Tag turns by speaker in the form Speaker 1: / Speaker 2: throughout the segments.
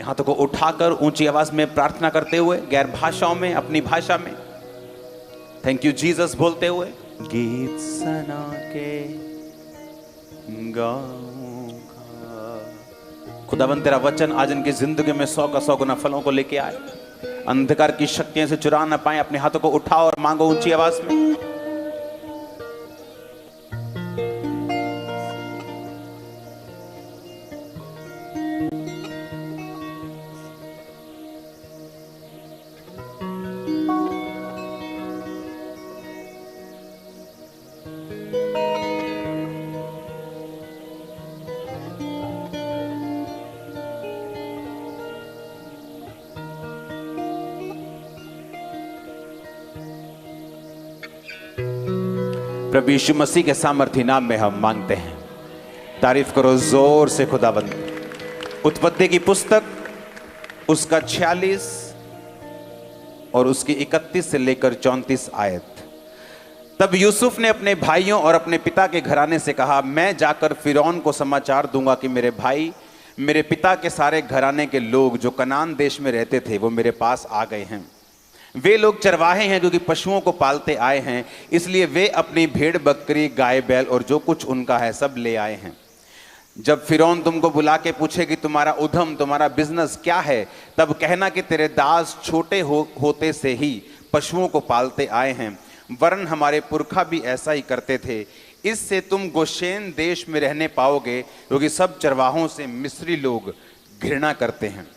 Speaker 1: हाथों को उठाकर ऊंची आवाज में प्रार्थना करते हुए, गैर भाषाओं में, अपनी भाषा में थैंक यू जीसस बोलते हुए, गीत सना के गाऊंगा। खुदावंद तेरा वचन आज इनकी जिंदगी में 100 का 100 गुना फलों को लेके आए, अंधकार की शक्तियों से चुरा ना पाए। अपने हाथों को उठाओ और मांगो ऊंची आवाज में। प्रभु यीशु मसीह के सामर्थी नाम में हम मांगते हैं। तारीफ करो जोर से खुदाबंद। उत्पत्ति की पुस्तक उसका 46 और उसकी 31 से लेकर 34 आयत। तब यूसुफ ने अपने भाइयों और अपने पिता के घराने से कहा, मैं जाकर फिरौन को समाचार दूंगा कि मेरे भाई, मेरे पिता के सारे घराने के लोग जो कनान देश में रहते थे वो मेरे पास आ गए हैं। वे लोग चरवाहे हैं क्योंकि पशुओं को पालते आए हैं, इसलिए वे अपनी भेड़ बकरी गाय बैल और जो कुछ उनका है सब ले आए हैं। जब फिरौन तुमको बुला के पूछे कि तुम्हारा उद्यम, तुम्हारा बिजनेस क्या है, तब कहना कि तेरे दास छोटे होते से ही पशुओं को पालते आए हैं, वरन हमारे पुरखा भी ऐसा ही करते थे। इससे तुम गोशेन देश में रहने पाओगे क्योंकि सब चरवाहों से मिस्री लोग घृणा करते हैं।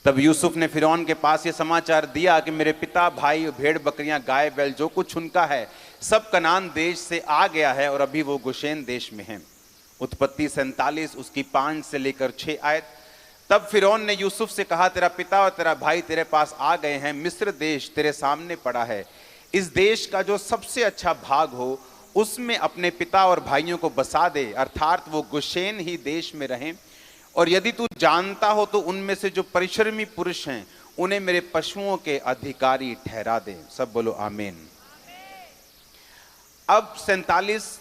Speaker 1: तब यूसुफ ने फिरौन के पास ये समाचार दिया कि मेरे पिता, भाई, भेड़ बकरियां, गाय बैल जो कुछ उनका है सब कनान देश से आ गया है और अभी वो गोशेन देश में है। उत्पत्ति 47 उसकी 5 से लेकर 6 आयत। तब फिरौन ने यूसुफ से कहा, तेरा पिता और तेरा भाई तेरे पास आ गए हैं, मिस्र देश तेरे सामने पड़ा है। इस देश का जो सबसे अच्छा भाग हो उसमें अपने पिता और भाइयों को बसा दे, अर्थात वो गोशेन ही देश में रहें। और यदि तू जानता हो तो उनमें से जो परिश्रमी पुरुष हैं उन्हें मेरे पशुओं के अधिकारी ठहरा दे। सब बोलो आमीन। अब 47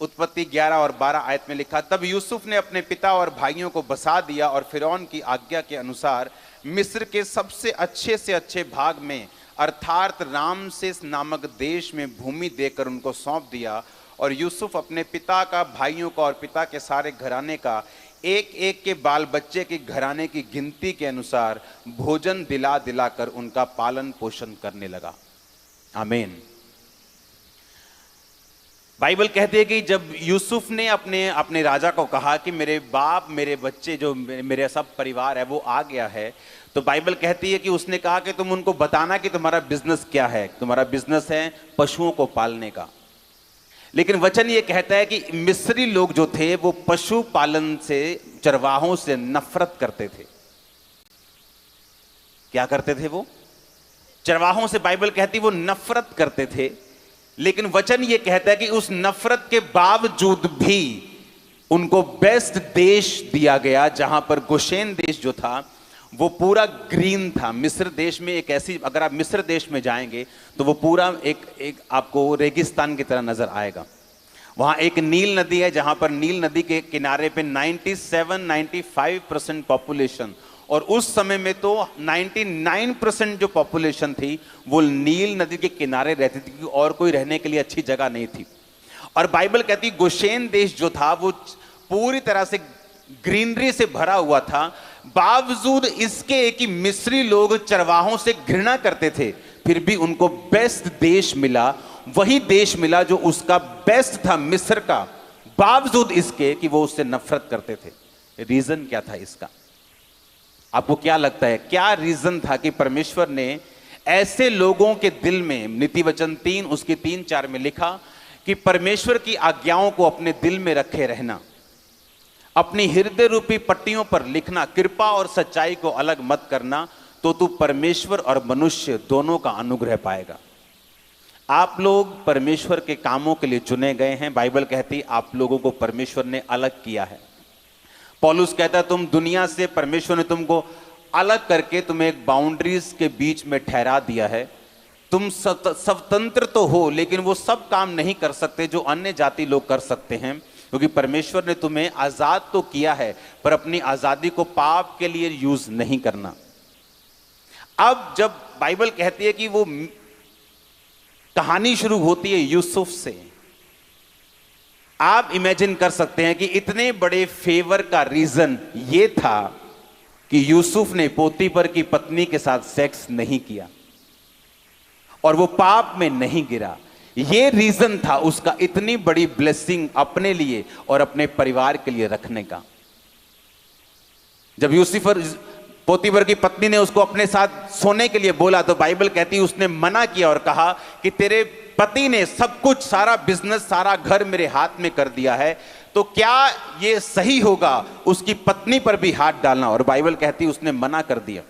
Speaker 1: उत्पत्ति 11 और 12 आयत में लिखा, तब यूसुफ ने अपने पिता और भाइयों को बसा दिया और फिरौन की आज्ञा के अनुसार मिस्र के सबसे अच्छे से अच्छे भाग में अर्थात रामसेस नामक देश में भूमि देकर उनको सौंप दिया। और यूसुफ अपने पिता का, भाइयों का और पिता के सारे घराने का एक एक के बाल बच्चे के घराने की गिनती के अनुसार भोजन दिला दिलाकर उनका पालन पोषण करने लगा। आमीन। बाइबल कहते हैं कि जब यूसुफ ने अपने राजा को कहा कि मेरे बाप, मेरे बच्चे, जो मेरे सब परिवार है वो आ गया है, तो बाइबल कहती है कि उसने कहा कि तुम उनको बताना कि तुम्हारा बिजनेस क्या है। तुम्हारा बिजनेस है पशुओं को पालने का। लेकिन वचन ये कहता है कि मिस्री लोग जो थे वो पशु पालन से, चरवाहों से नफरत करते थे। क्या करते थे वो? चरवाहों से बाइबल कहती वो नफरत करते थे। लेकिन वचन ये कहता है कि उस नफरत के बावजूद भी उनको बेस्ट देश दिया गया, जहां पर गोशेन देश जो था वो पूरा ग्रीन था। मिस्र देश में एक ऐसी, अगर आप मिस्र देश में जाएंगे तो वो पूरा एक आपको रेगिस्तान की तरह नजर आएगा। वहां एक नील नदी है, जहां पर नील नदी के किनारे पे 97-95% पॉपुलेशन, और उस समय में तो 99% जो पॉपुलेशन थी वो नील नदी के किनारे रहती थी, क्योंकि और कोई रहने के लिए अच्छी जगह नहीं थी। और बाइबल कहती गोशेन देश जो था वो पूरी तरह से ग्रीनरी से भरा हुआ था। बावजूद इसके कि मिस्री लोग चरवाहों से घृणा करते थे, फिर भी उनको बेस्ट देश मिला। वही देश मिला जो उसका बेस्ट था, मिस्र का, बावजूद इसके कि वो उससे नफरत करते थे। रीजन क्या था इसका? आपको क्या लगता है, क्या रीजन था कि परमेश्वर ने ऐसे लोगों के दिल में, नीतिवचन 3 उसकी 3-4 में लिखा कि परमेश्वर की आज्ञाओं को अपने दिल में रखे रहना, अपनी हृदय रूपी पट्टियों पर लिखना, कृपा और सच्चाई को अलग मत करना, तो तू परमेश्वर और मनुष्य दोनों का अनुग्रह पाएगा। आप लोग परमेश्वर के कामों के लिए चुने गए हैं। बाइबल कहती आप लोगों को परमेश्वर ने अलग किया है। पौलुस कहता तुम दुनिया से, परमेश्वर ने तुमको अलग करके तुम्हें एक बाउंड्रीज के बीच में ठहरा दिया है। तुम स्वतंत्र तो हो, लेकिन वो सब काम नहीं कर सकते जो अन्य जाति लोग कर सकते हैं। क्योंकि परमेश्वर ने तुम्हें आजाद तो किया है, पर अपनी आजादी को पाप के लिए यूज नहीं करना। अब जब बाइबल कहती है कि वो कहानी शुरू होती है यूसुफ से, आप इमेजिन कर सकते हैं कि इतने बड़े फेवर का रीजन ये था कि यूसुफ ने पोतीफर की पत्नी के साथ सेक्स नहीं किया और वो पाप में नहीं गिरा। ये रीजन था उसका इतनी बड़ी ब्लेसिंग अपने लिए और अपने परिवार के लिए रखने का। जब यूसुफ पोतीफर की पत्नी ने उसको अपने साथ सोने के लिए बोला तो बाइबल कहती है उसने मना किया और कहा कि तेरे पति ने सब कुछ, सारा बिजनेस, सारा घर मेरे हाथ में कर दिया है, तो क्या ये सही होगा उसकी पत्नी पर भी हाथ डालना? और बाइबल कहती है उसने मना कर दिया।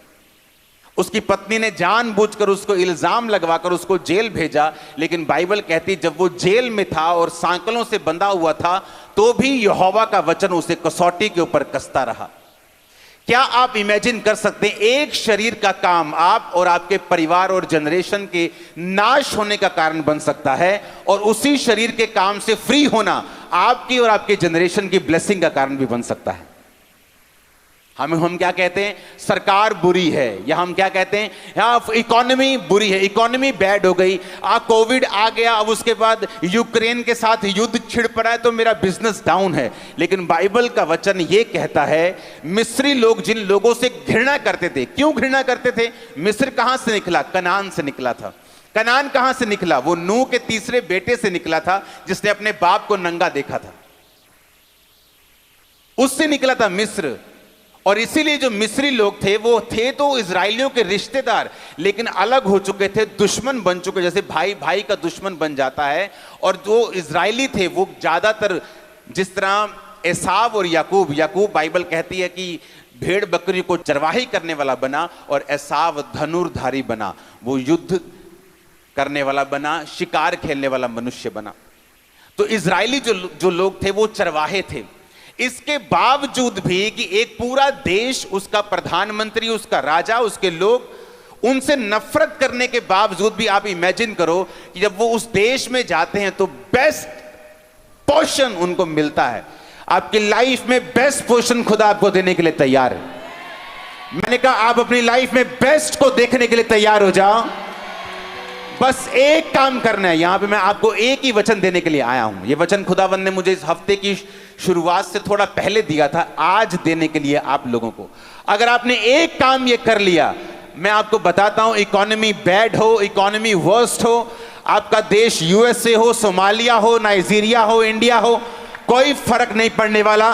Speaker 1: उसकी पत्नी ने जानबूझकर उसको इल्जाम लगवाकर उसको जेल भेजा, लेकिन बाइबल कहती जब वो जेल में था और सांकलों से बंधा हुआ था तो भी यहोवा का वचन उसे कसौटी के ऊपर कसता रहा। क्या आप इमेजिन कर सकते हैं एक शरीर का काम आप और आपके परिवार और जनरेशन के नाश होने का कारण बन सकता है, और उसी शरीर के काम से फ्री होना आपकी और आपके जनरेशन की ब्लेसिंग का कारण भी बन सकता है। हम क्या कहते हैं? सरकार बुरी है, या हम क्या कहते हैं? या इकोनॉमी बुरी है, इकोनॉमी बैड हो गई, कोविड आ गया, अब उसके बाद यूक्रेन के साथ युद्ध छिड़ पड़ा है तो मेरा बिजनेस डाउन है। लेकिन बाइबल का वचन ये कहता है मिस्री लोग जिन लोगों से घृणा करते थे, क्यों घृणा करते थे? मिस्र कहां से निकला? कनान से निकला था। कनान कहां से निकला? वो नूह के तीसरे बेटे से निकला था जिसने अपने बाप को नंगा देखा था, उससे निकला था मिस्र। और इसीलिए जो मिस्री लोग थे वो थे तो इजराइलियों के रिश्तेदार, लेकिन अलग हो चुके थे, दुश्मन बन चुके, जैसे भाई भाई का दुश्मन बन जाता है। और जो इजराइली थे वो ज्यादातर जिस तरह एसाव और याकूब, याकूब बाइबल कहती है कि भेड़ बकरी को चरवाही करने वाला बना और एसाव धनुर्धारी बना, वो युद्ध करने वाला बना, शिकार खेलने वाला मनुष्य बना। तो इजराइली जो लोग थे वो चरवाहे थे। इसके बावजूद भी कि एक पूरा देश, उसका प्रधानमंत्री, उसका राजा, उसके लोग उनसे नफरत करने के बावजूद भी आप इमेजिन करो कि जब वो उस देश में जाते हैं तो बेस्ट पोर्शन उनको मिलता है। आपकी लाइफ में बेस्ट पोर्शन खुदा आपको देने के लिए तैयार है। मैंने कहा आप अपनी लाइफ में बेस्ट को देखने के लिए तैयार हो जाओ। बस एक काम करना है। यहां पे मैं आपको एक ही वचन देने के लिए आया हूं। यह वचन खुदावंद ने मुझे इस हफ्ते की शुरुआत से थोड़ा पहले दिया था, आज देने के लिए आप लोगों को। अगर आपने एक काम ये कर लिया, मैं आपको बताता हूं, इकोनॉमी बैड हो, इकोनॉमी वर्स्ट हो, आपका देश यूएसए हो, सोमालिया हो, नाइजीरिया हो, इंडिया हो, कोई फर्क नहीं पड़ने वाला।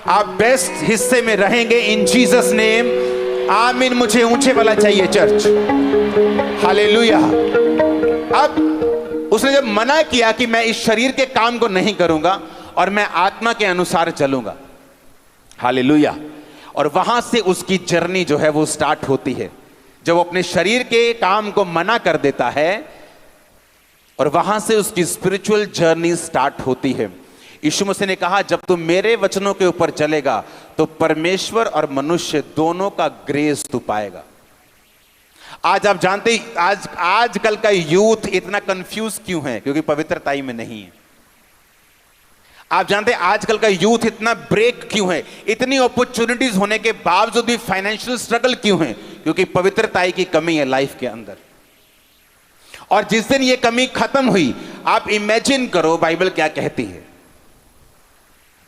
Speaker 1: आप बेस्ट हिस्से में रहेंगे इन जीसस नेम। आमीन। मुझे ऊंचे वाला चाहिए चर्च। हालेलुया। अब उसने जब मना किया कि मैं इस शरीर के काम को नहीं करूंगा और मैं आत्मा के अनुसार चलूंगा, हालेलुया, और वहां से उसकी जर्नी जो है वो स्टार्ट होती है। जब अपने शरीर के काम को मना कर देता है और वहां से उसकी स्पिरिचुअल जर्नी स्टार्ट होती है। यीशु मसीह ने कहा जब तू मेरे वचनों के ऊपर चलेगा तो परमेश्वर और मनुष्य दोनों का ग्रेस तू पाएगा। आज आप जानते आजकल का यूथ इतना कंफ्यूज क्यों है? क्योंकि पवित्रताई में नहीं है। आप जानते हैं आजकल का यूथ इतना ब्रेक क्यों है? इतनी अपॉर्चुनिटीज होने के बावजूद भी फाइनेंशियल स्ट्रगल क्यों है? क्योंकि पवित्रताई की कमी है लाइफ के अंदर। और जिस दिन ये कमी खत्म हुई, आप इमेजिन करो बाइबल क्या कहती है।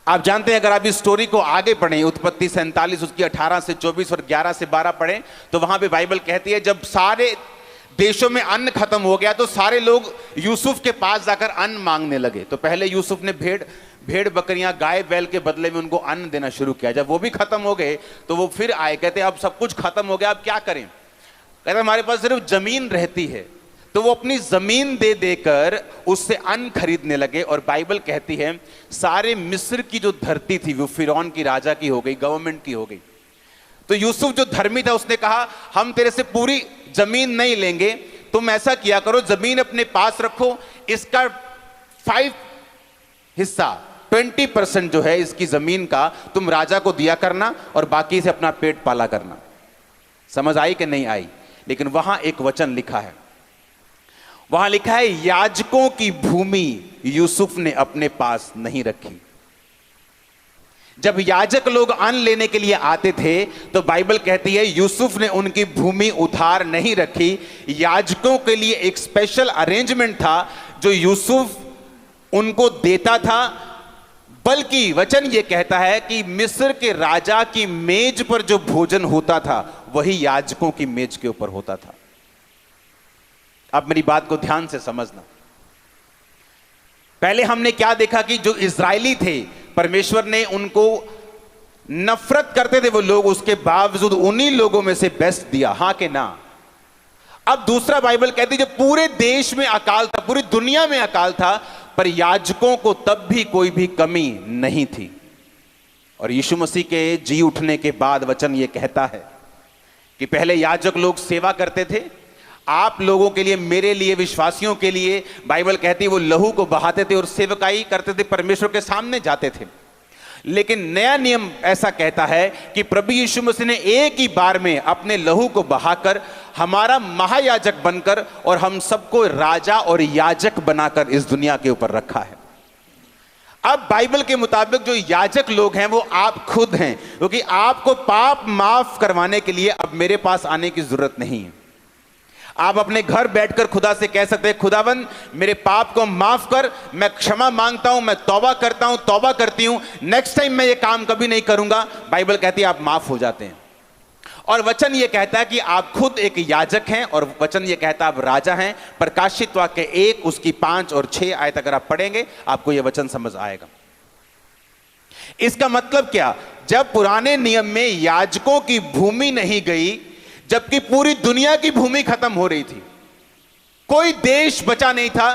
Speaker 1: आप जानते हैं अगर आप इस स्टोरी को आगे पढ़ें, उत्पत्ति 47 उसकी 18 से 24 और 11 से 12 पढ़ें, तो वहां पे बाइबल कहती है जब सारे देशों में अन्न खत्म हो गया तो सारे लोग यूसुफ के पास जाकर अन्न मांगने लगे। तो पहले यूसुफ ने भेड़ बकरियां, गाय बैल के बदले में उनको अन्न देना शुरू किया। जब वो भी खत्म हो गए तो वो फिर आए, कहते अब सब कुछ खत्म हो गया, अब क्या करें? कहते हमारे पास सिर्फ जमीन रहती है। तो वो अपनी जमीन दे देकर उससे अन्न खरीदने लगे। और बाइबल कहती है सारे मिस्र की जो धरती थी वो फिरौन की राजा की हो गई, गवर्नमेंट की हो गई। तो यूसुफ जो धर्मी था उसने कहा हम तेरे से पूरी जमीन नहीं लेंगे, तुम ऐसा किया करो जमीन अपने पास रखो, इसका 5 हिस्सा 20% जो है इसकी जमीन का तुम राजा को दिया करना और बाकी से अपना पेट पाला करना। समझ आई कि नहीं आई? लेकिन वहां एक वचन लिखा है, वहां लिखा है याजकों की भूमि यूसुफ ने अपने पास नहीं रखी। जब याजक लोग अन्न लेने के लिए आते थे तो बाइबल कहती है यूसुफ ने उनकी भूमि उधार नहीं रखी। याजकों के लिए एक स्पेशल अरेंजमेंट था जो यूसुफ उनको देता था। बल्कि वचन यह कहता है कि मिस्र के राजा की मेज पर जो भोजन होता था वही याजकों की मेज के ऊपर होता था। अब मेरी बात को ध्यान से समझना। पहले हमने क्या देखा कि जो इजरायली थे परमेश्वर ने उनको नफरत करते थे वो लोग, उसके बावजूद उन्हीं लोगों में से बेस्ट दिया, हां के ना। अब दूसरा बाइबल कहती है जब पूरे देश में अकाल था, पूरी दुनिया में अकाल था, पर याजकों को तब भी कोई भी कमी नहीं थी। और यीशु मसीह के जी उठने के बाद वचन ये कहता है कि पहले याजक लोग सेवा करते थे, आप लोगों के लिए, मेरे लिए, विश्वासियों के लिए बाइबल कहती है वो लहू को बहाते थे और सेवकाई करते थे, परमेश्वर के सामने जाते थे। लेकिन नया नियम ऐसा कहता है कि प्रभु यीशु मसीह ने एक ही बार में अपने लहू को बहाकर हमारा महायाजक बनकर और हम सबको राजा और याजक बनाकर इस दुनिया के ऊपर रखा है। अब बाइबल के मुताबिक जो याजक लोग हैं वो आप खुद हैं, क्योंकि आपको पाप माफ करवाने के लिए अब मेरे पास आने की जरूरत नहीं है। आप अपने घर बैठकर खुदा से कह सकते हैं खुदावन मेरे पाप को माफ कर, मैं क्षमा मांगता हूं, मैं तौबा करता हूं, तौबा करती हूं, नेक्स्ट टाइम मैं ये काम कभी नहीं करूंगा। बाइबल कहती है आप माफ हो जाते हैं। और वचन ये कहता है कि आप खुद एक याजक हैं, और वचन ये कहता है आप राजा हैं। प्रकाशित वाक्य 1 उसकी 5 और 6 आयत अगर आप पढ़ेंगे आपको यह वचन समझ आएगा। इसका मतलब क्या, जब पुराने नियम में याजकों की भूमि नहीं गई, जबकि पूरी दुनिया की भूमि खत्म हो रही थी, कोई देश बचा नहीं था,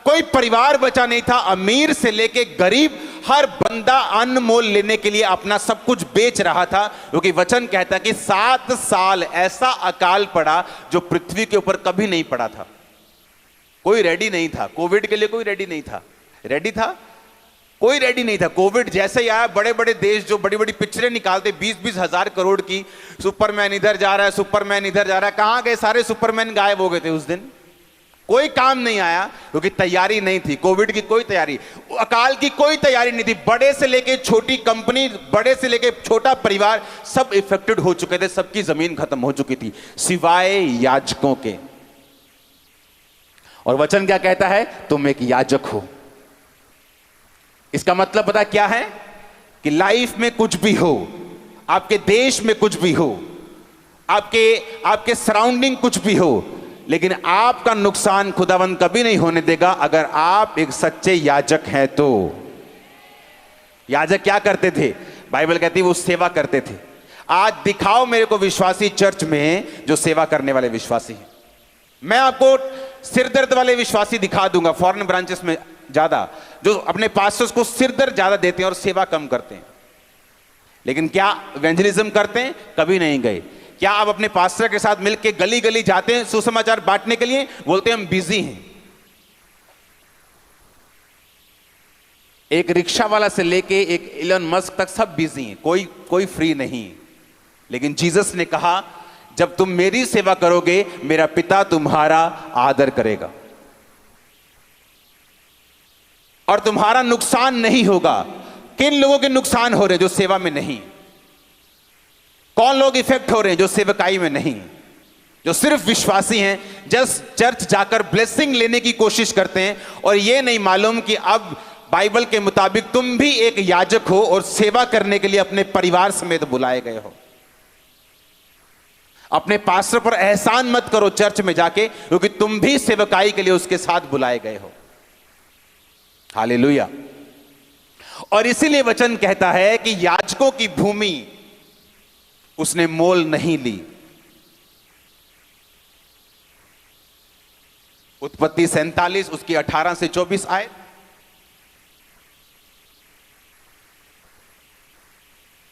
Speaker 1: कोई परिवार बचा नहीं था, अमीर से लेके गरीब हर बंदा अन्न मोल लेने के लिए अपना सब कुछ बेच रहा था, क्योंकि वचन कहता कि 7 साल ऐसा अकाल पड़ा जो पृथ्वी के ऊपर कभी नहीं पड़ा था। कोई रेडी नहीं था कोविड के लिए, कोई रेडी नहीं था। रेडी था कोई रेडी नहीं था। कोविड जैसे ही आया, बड़े बड़े देश जो बड़ी बड़ी पिक्चरें निकालते 20-20 हजार करोड़ की, सुपरमैन इधर जा रहा है, सुपरमैन इधर जा रहा है, कहां गए सारे सुपरमैन? गायब हो गए थे उस दिन। कोई काम नहीं आया क्योंकि तैयारी नहीं थी। कोविड की कोई तैयारी, अकाल की कोई तैयारी नहीं थी। बड़े से लेके छोटी कंपनी, बड़े से लेके छोटा परिवार, सब इफेक्टेड हो चुके थे, सबकी जमीन खत्म हो चुकी थी सिवाय याजकों के। और वचन क्या कहता है, तुम एक याजक हो। इसका मतलब पता क्या है कि लाइफ में कुछ भी हो, आपके देश में कुछ भी हो, आपके सराउंडिंग कुछ भी हो, लेकिन आपका नुकसान खुदावंद कभी नहीं होने देगा अगर आप एक सच्चे याजक हैं। तो याजक क्या करते थे? बाइबल कहती है वो सेवा करते थे। आज दिखाओ मेरे को विश्वासी चर्च में जो सेवा करने वाले विश्वासी हैं। मैं आपको सिरदर्द वाले विश्वासी दिखा दूंगा, फॉरेन ब्रांचेस में ज्यादा, जो अपने पास्टर्स को सिरदर्द ज्यादा देते हैं और सेवा कम करते हैं। लेकिन क्या इवेंजलिज्म करते हैं? कभी नहीं गए। क्या आप अपने पास्टर के साथ मिलकर गली गली जाते हैं सुसमाचार बांटने के लिए? बोलते हैं हम बिजी हैं। एक रिक्शा वाला से लेके एक इलन मस्क तक सब बिजी हैं, कोई फ्री नहीं। लेकिन जीसस ने कहा जब तुम मेरी सेवा करोगे मेरा पिता तुम्हारा आदर करेगा और तुम्हारा नुकसान नहीं होगा। किन लोगों के नुकसान हो रहे हैं? जो सेवा में नहीं। कौन लोग इफेक्ट हो रहे हैं? जो सेवकाई में नहीं, जो सिर्फ विश्वासी हैं, जस्ट चर्च जाकर ब्लेसिंग लेने की कोशिश करते हैं और ये नहीं मालूम कि अब बाइबल के मुताबिक तुम भी एक याजक हो और सेवा करने के लिए अपने परिवार समेत बुलाए गए हो। अपने पास्टर पर एहसान मत करो चर्च में जाके, क्योंकि तुम भी सेवकाई के लिए उसके साथ बुलाए गए हो। हालेलुया। और इसीलिए वचन कहता है कि याजकों की भूमि उसने मोल नहीं ली। उत्पत्ति 47 उसकी 18 से 24 आए।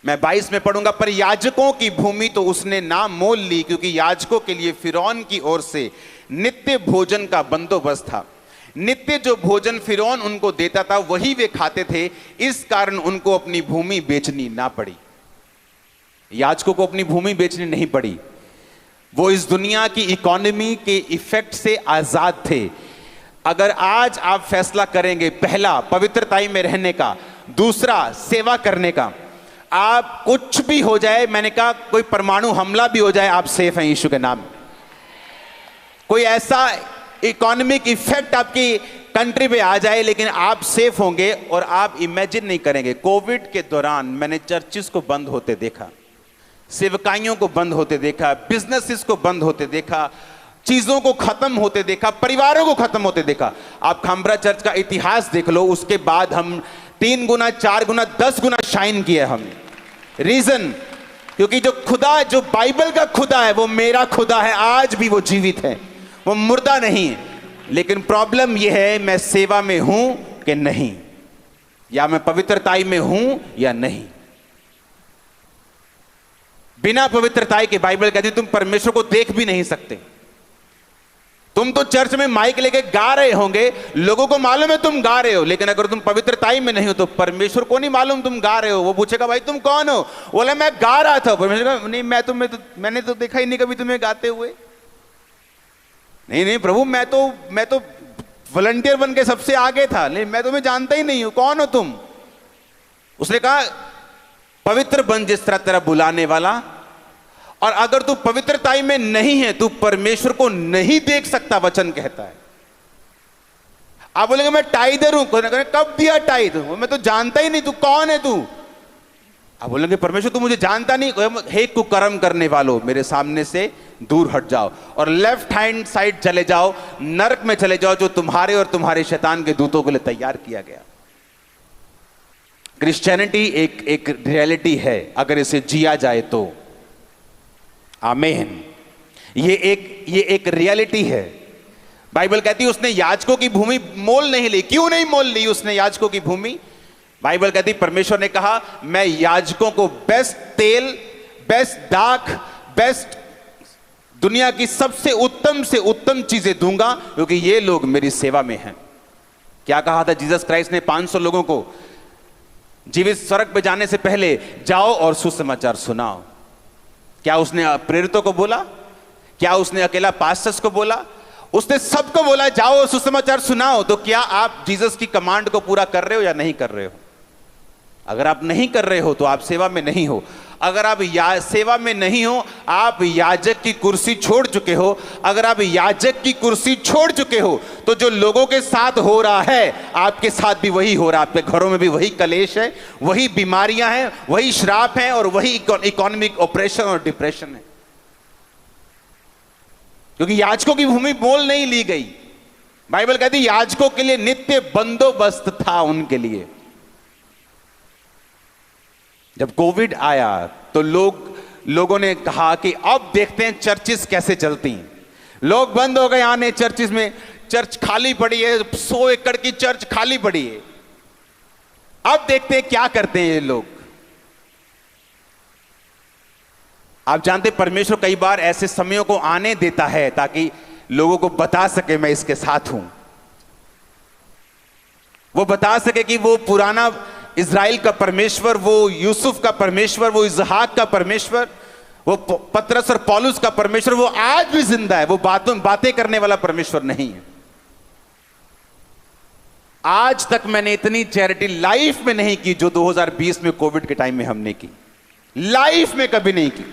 Speaker 1: मैं 22 में पढ़ूंगा। पर याजकों की भूमि तो उसने ना मोल ली, क्योंकि याजकों के लिए फिरौन की ओर से नित्य भोजन का बंदोबस्त था। नित्य जो भोजन फिरौन उनको देता था वही वे खाते थे, इस कारण उनको अपनी भूमि बेचनी ना पड़ी। याजकों को अपनी भूमि बेचनी नहीं पड़ी। वो इस दुनिया की इकोनॉमी के इफेक्ट से आजाद थे। अगर आज आप फैसला करेंगे, पहला पवित्रताई में रहने का, दूसरा सेवा करने का, आप कुछ भी हो जाए, मैंने कहा कोई परमाणु हमला भी हो जाए, आप सेफ हैं यीशु के नाम में। कोई ऐसा इकोनॉमिक इफेक्ट आपकी कंट्री पे आ जाए, लेकिन आप सेफ होंगे। और आप इमेजिन नहीं करेंगे, कोविड के दौरान मैंने चर्चिस को बंद होते देखा, सेवकाइयों को बंद होते देखा, बिजनेसेस को बंद होते देखा, चीजों को खत्म होते देखा, परिवारों को खत्म होते देखा। आप खामरा चर्च का इतिहास देख लो, उसके बाद हम 3 गुना 4 गुना 10 गुना शाइन किया हमने। रीजन, क्योंकि जो खुदा, जो बाइबल का खुदा है, वो मेरा खुदा है, आज भी वो जीवित है, वो मुर्दा नहीं है। लेकिन प्रॉब्लम यह है, मैं सेवा में हूं कि नहीं, या मैं पवित्रताई में हूं या नहीं। बिना पवित्रताई के बाइबल कहती तुम परमेश्वर को देख भी नहीं सकते। तुम तो चर्च में माइक लेके गा रहे होंगे, लोगों को मालूम है तुम गा रहे हो, लेकिन अगर तुम पवित्रताई में नहीं हो तो परमेश्वर को नहीं मालूम तुम गा रहे हो। वो पूछेगा भाई तुम कौन हो? बोले मैं गा रहा था। परमेश्वर नहीं, मैंने तो देखा ही नहीं कभी तुम्हें गाते हुए। नहीं प्रभु, मैं तो वॉलंटियर बन के सबसे आगे था, लेकिन मैं तुम्हें जानता ही नहीं हूं, कौन हो तुम? उसने कहा पवित्र बन जिस तरह तेरा बुलाने वाला। और अगर तू पवित्रताई में नहीं है, तू परमेश्वर को नहीं देख सकता, वचन कहता है। आप बोलेंगे मैं टाइदर हूं, कब दिया टाइद? मैं तो जानता ही नहीं, तू कौन है तू? आप बोलेंगे परमेश्वर तू मुझे जानता नहीं, हे कुकर्म करने वालों, मेरे सामने से दूर हट जाओ और लेफ्ट हैंड साइड चले जाओ, नरक में चले जाओ, जो तुम्हारे और तुम्हारे शैतान के दूतों के लिए तैयार किया गया। क्रिश्चियनिटी एक रियलिटी है, अगर इसे जिया जाए तो। आमीन। ये एक रियलिटी है। बाइबल कहती है उसने याजकों की भूमि मोल नहीं ली। क्यों नहीं मोल ली उसने याजकों की भूमि? बाइबल कहती परमेश्वर ने कहा मैं याजकों को बेस्ट तेल, बेस्ट दाख, बेस्ट दुनिया की सबसे उत्तम चीजें दूंगा, क्योंकि ये लोग मेरी सेवा में हैं। क्या कहा था जीसस क्राइस्ट ने 500 लोगों को जीवित स्वर्ग पे जाने से पहले? जाओ और सुसमाचार सुनाओ। क्या उसने प्रेरितों को बोला? क्या उसने अकेला पास्टर्स को बोला? उसने सबको बोला जाओ और सुसमाचार सुनाओ। तो क्या आप जीसस की कमांड को पूरा कर रहे हो या नहीं कर रहे हो? अगर आप नहीं कर रहे हो तो आप सेवा में नहीं हो। अगर आप सेवा में नहीं हो, आप याजक की कुर्सी छोड़ चुके हो। अगर आप याजक की कुर्सी छोड़ चुके हो तो जो लोगों के साथ हो रहा है आपके साथ भी वही हो रहा है। आपके घरों में भी वही कलेश है, वही बीमारियां हैं, वही श्राप हैं और वही इकोनॉमिक ऑपरेशन और डिप्रेशन है, क्योंकि याजकों की भूमि मोल नहीं ली गई। बाइबल कहती याजकों के लिए नित्य बंदोबस्त था उनके लिए। जब कोविड आया तो लोगों ने कहा कि अब देखते हैं चर्चिस कैसे चलती हैं। लोग बंद हो गए आने चर्चिस में, चर्च खाली पड़ी है, 100 एकड़ की चर्च खाली पड़ी है। अब देखते हैं क्या करते हैं ये लोग। आप जानते परमेश्वर कई बार ऐसे समयों को आने देता है ताकि लोगों को बता सके मैं इसके साथ हूं। वो बता सके कि वो पुराना इज़राइल का परमेश्वर, वो यूसुफ का परमेश्वर, वो इसहाक का परमेश्वर, वो पतरस और पौलुस का परमेश्वर, वो आज भी जिंदा है। वो बातें करने वाला परमेश्वर नहीं है। आज तक मैंने इतनी चैरिटी लाइफ में नहीं की जो 2020 में कोविड के टाइम में हमने की। लाइफ में कभी नहीं की।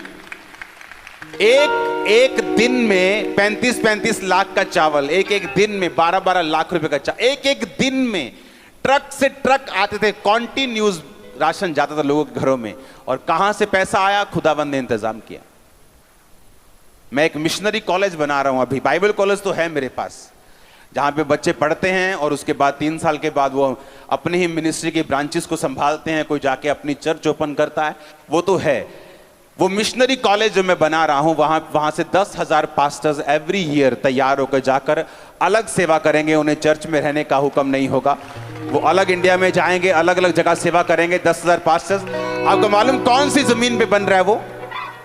Speaker 1: एक दिन में 35 लाख का चावल, एक दिन में 12 लाख रुपए का चावल, एक दिन में ट्रक से ट्रक आते थे, कॉन्टिन्यूज राशन जाता था लोगों के घरों में। और कहां से पैसा आया? खुदाबंद ने इंतजाम किया। मैं एक मिशनरी कॉलेज बना रहा हूं अभी। बाइबल कॉलेज तो है मेरे पास, जहां पे बच्चे पढ़ते हैं और उसके बाद 3 साल के बाद वो अपने ही मिनिस्ट्री के ब्रांचेस को संभालते हैं। कोई जाके अपनी चर्च ओपन करता है, वो तो है। वो मिशनरी कॉलेज जो मैं बना रहा हूं, वहां से 10,000 पास्टर्स एवरी ईयर तैयार होकर जाकर अलग सेवा करेंगे। उन्हें चर्च में रहने का हुक्म नहीं होगा। वो अलग इंडिया में जाएंगे, अलग अलग जगह सेवा करेंगे। 10,000 पास्टर्स। आपको मालूम कौन सी जमीन पे बन रहा है वो?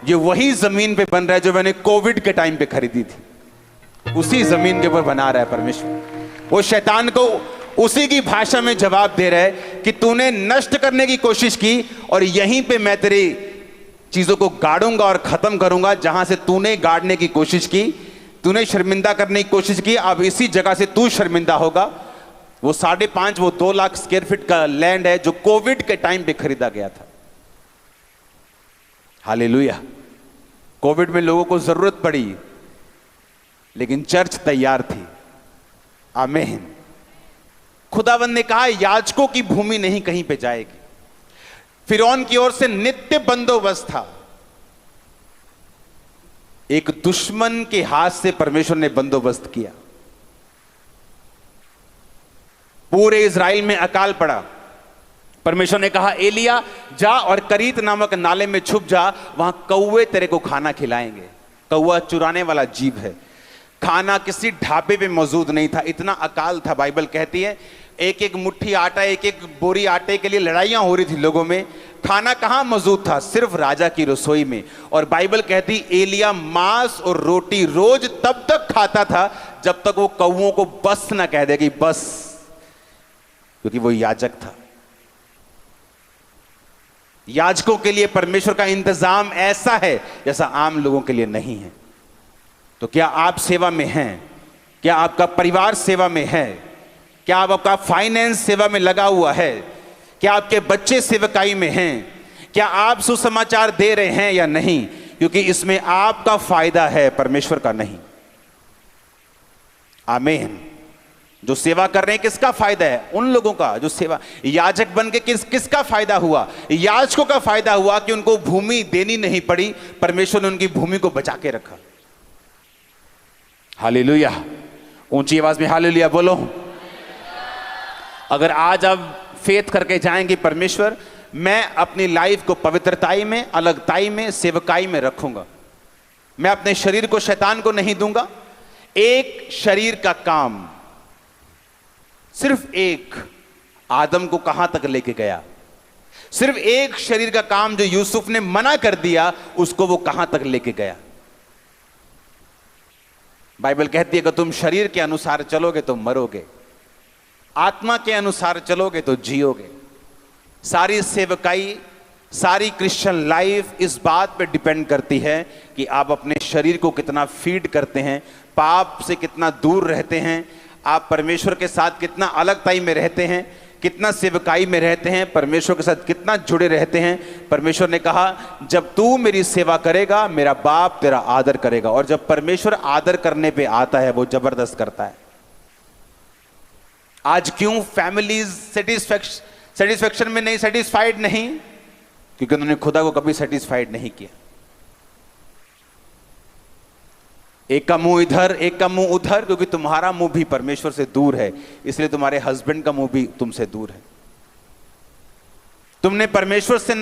Speaker 1: ये वही जमीन पे बन रहा है जो मैंने कोविड के टाइम पे खरीदी थी। उसी जमीन के ऊपर बना रहा है परमेश्वर। वो शैतान को उसी की भाषा में जवाब दे रहा है कि तूने नष्ट करने की कोशिश की और यहीं पे मैं तेरी चीजों को गाड़ूंगा और खत्म करूंगा। जहां से तूने गाड़ने की कोशिश की, तूने शर्मिंदा करने की कोशिश की, अब इसी जगह से तू शर्मिंदा होगा। वो 5.5 वो 2 लाख स्क्वायर फीट का लैंड है जो कोविड के टाइम पे खरीदा गया था। हालेलुया। कोविड में लोगों को जरूरत पड़ी, लेकिन चर्च तैयार थी। आमीन। खुदावंद ने कहा याजकों की भूमि नहीं कहीं पे जाएगी। फिरौन की ओर से नित्य बंदोबस्त था। एक दुश्मन के हाथ से परमेश्वर ने बंदोबस्त किया। पूरे इज़राइल में अकाल पड़ा। परमेश्वर ने कहा एलिया जा और करीत नामक नाले में छुप जा, वहां कौवे तेरे को खाना खिलाएंगे। कौवा चुराने वाला जीव है। खाना किसी ढाबे पे मौजूद नहीं था, इतना अकाल था। बाइबल कहती है एक एक मुट्ठी आटा, एक एक बोरी आटे के लिए लड़ाइयां हो रही थी लोगों में। खाना कहां मौजूद था? सिर्फ राजा की रसोई में। और बाइबल कहती एलिया मांस और रोटी रोज तब तक खाता था जब तक वो कौवों को बस ना कह देगी, बस, क्योंकि वो याजक था। याजकों के लिए परमेश्वर का इंतजाम ऐसा है जैसा आम लोगों के लिए नहीं है। तो क्या आप सेवा में हैं? क्या आपका परिवार सेवा में है? क्या आपका फाइनेंस सेवा में लगा हुआ है? क्या आपके बच्चे सेवकाई में हैं? क्या आप सुसमाचार दे रहे हैं या नहीं? क्योंकि इसमें आपका फायदा है, परमेश्वर का नहीं। आमीन। जो सेवा कर रहे हैं किसका फायदा है? उन लोगों का जो सेवा, याजक बन के किसका फायदा हुआ? याजकों का फायदा हुआ कि उनको भूमि देनी नहीं पड़ी, परमेश्वर ने उनकी भूमि को बचा के रखा। हालेलुया। ऊंची आवाज में हालेलुया बोलो। अगर आज आप फेथ करके जाएंगे परमेश्वर मैं अपनी लाइफ को पवित्रताई में, अलगताई में, सेवकाई में रखूंगा। मैं अपने शरीर को शैतान को नहीं दूंगा। एक शरीर का काम, सिर्फ एक, आदम को कहां तक लेके गया? सिर्फ एक शरीर का काम जो यूसुफ ने मना कर दिया, उसको वो कहां तक लेके गया? बाइबल कहती है कि तुम शरीर के अनुसार चलोगे तो मरोगे, आत्मा के अनुसार चलोगे तो जियोगे। सारी सेवकाई, सारी क्रिश्चियन लाइफ इस बात पे डिपेंड करती है कि आप अपने शरीर को कितना फीड करते हैं, पाप से कितना दूर रहते हैं, आप परमेश्वर के साथ कितना अलगताई में रहते हैं, कितना सेवकाई में रहते हैं, परमेश्वर के साथ कितना जुड़े रहते हैं। परमेश्वर ने कहा जब तू मेरी सेवा करेगा मेरा बाप तेरा आदर करेगा। और जब परमेश्वर आदर करने पे आता है वो जबरदस्त करता है। आज क्यों फैमिलीज सेटिस्फैक्शन में नहीं, सेटिस्फाइड नहीं? क्योंकि उन्होंने खुदा को कभी सेटिस्फाइड नहीं किया। एक का मुंह इधर, एक का मुंह उधर, क्योंकि तुम्हारा मुंह भी परमेश्वर से दूर है, इसलिए तुम्हारे हस्बैंड का मुंह भी तुमसे दूर है। तुमने परमेश्वर से